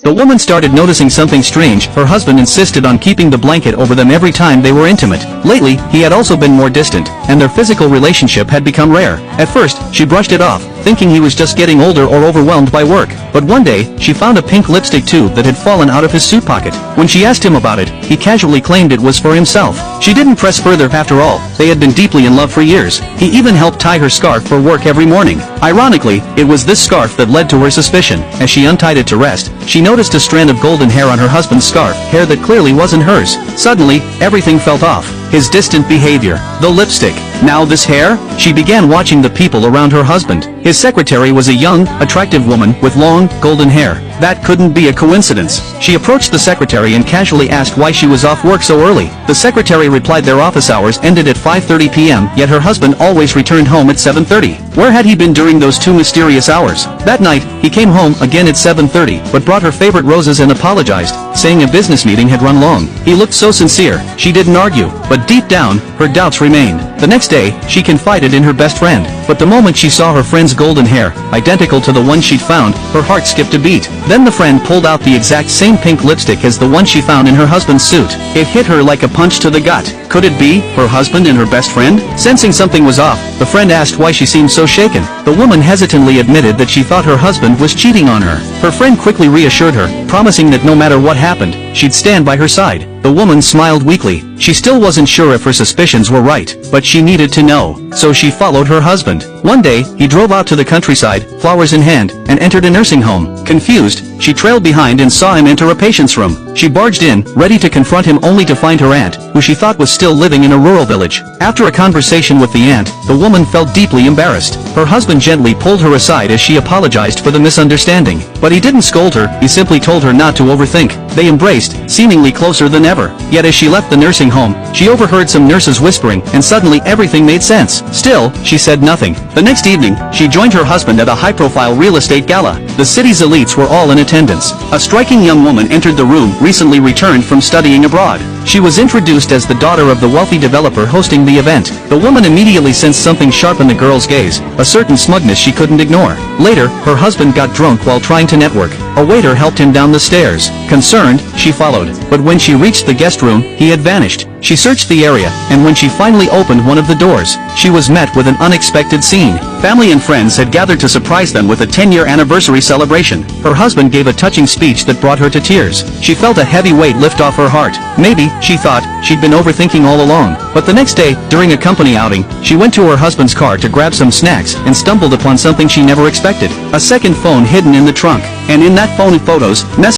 The woman started noticing something strange. Her husband insisted on keeping the blanket over them every time they were intimate. Lately, he had also been more distant, and their physical relationship had become rare. At first, she brushed it off, thinking he was just getting older or overwhelmed by work. But one day, she found a pink lipstick tube that had fallen out of his suit pocket. When she asked him about it, he casually claimed it was for himself. She didn't press further. After all, they had been deeply in love for years. He even helped tie her scarf for work every morning. Ironically, it was this scarf that led to her suspicion. As she untied it to rest, she noticed a strand of golden hair on her husband's scarf, hair that clearly wasn't hers. Suddenly, everything felt off. His distant behavior, the lipstick, now this hair? She began watching the people around her husband. His secretary was a young, attractive woman with long, golden hair. That couldn't be a coincidence. She approached the secretary and casually asked why she was off work so early. The secretary replied their office hours ended at 5:30 p.m., yet her husband always returned home at 7:30. Where had he been during those 2 mysterious hours? That night, he came home again at 7:30, but brought her favorite roses and apologized, saying a business meeting had run long. He looked so sincere. She didn't argue, but deep down, her doubts remained. The next day, she confided in her best friend. But the moment she saw her friend's golden hair, identical to the one she'd found, her heart skipped a beat. Then the friend pulled out the exact same pink lipstick as the one she found in her husband's suit. It hit her like a punch to the gut. Could it be her husband and her best friend? Sensing something was off, the friend asked why she seemed so shaken. The woman hesitantly admitted that she thought her husband was cheating on her. Her friend quickly reassured her, promising that no matter what happened, she'd stand by her side. The woman smiled weakly. She still wasn't sure if her suspicions were right, but she needed to know. So she followed her husband. One day, he drove out to the countryside, flowers in hand, and entered a nursing home. Confused, she trailed behind and saw him enter a patient's room. She barged in, ready to confront him only to find her aunt, who she thought was still living in a rural village. After a conversation with the aunt, the woman felt deeply embarrassed. Her husband gently pulled her aside as she apologized for the misunderstanding. But he didn't scold her, he simply told her not to overthink. They embraced, seemingly closer than ever. Yet as she left the nursing home, she overheard some nurses whispering, and suddenly everything made sense. Still, she said nothing. The next evening, she joined her husband at a high-profile real estate gala. The city's elites were all in attendance. A striking young woman entered the room, recently returned from studying abroad. She was introduced as the daughter of the wealthy developer hosting the event. The woman immediately sensed something sharp in the girl's gaze, a certain smugness she couldn't ignore. Later, her husband got drunk while trying to network. A waiter helped him down the stairs. Concerned, she followed. But when she reached the guest room, he had vanished. She searched the area, and when she finally opened one of the doors, she was met with an unexpected scene. Family and friends had gathered to surprise them with a 10-year anniversary celebration. Her husband gave a touching speech that brought her to tears. She felt a heavy weight lift off her heart. Maybe, she thought, she'd been overthinking all along. But the next day, during a company outing, she went to her husband's car to grab some snacks and stumbled upon something she never expected. A second phone hidden in the trunk. And in that phone, photos, messages,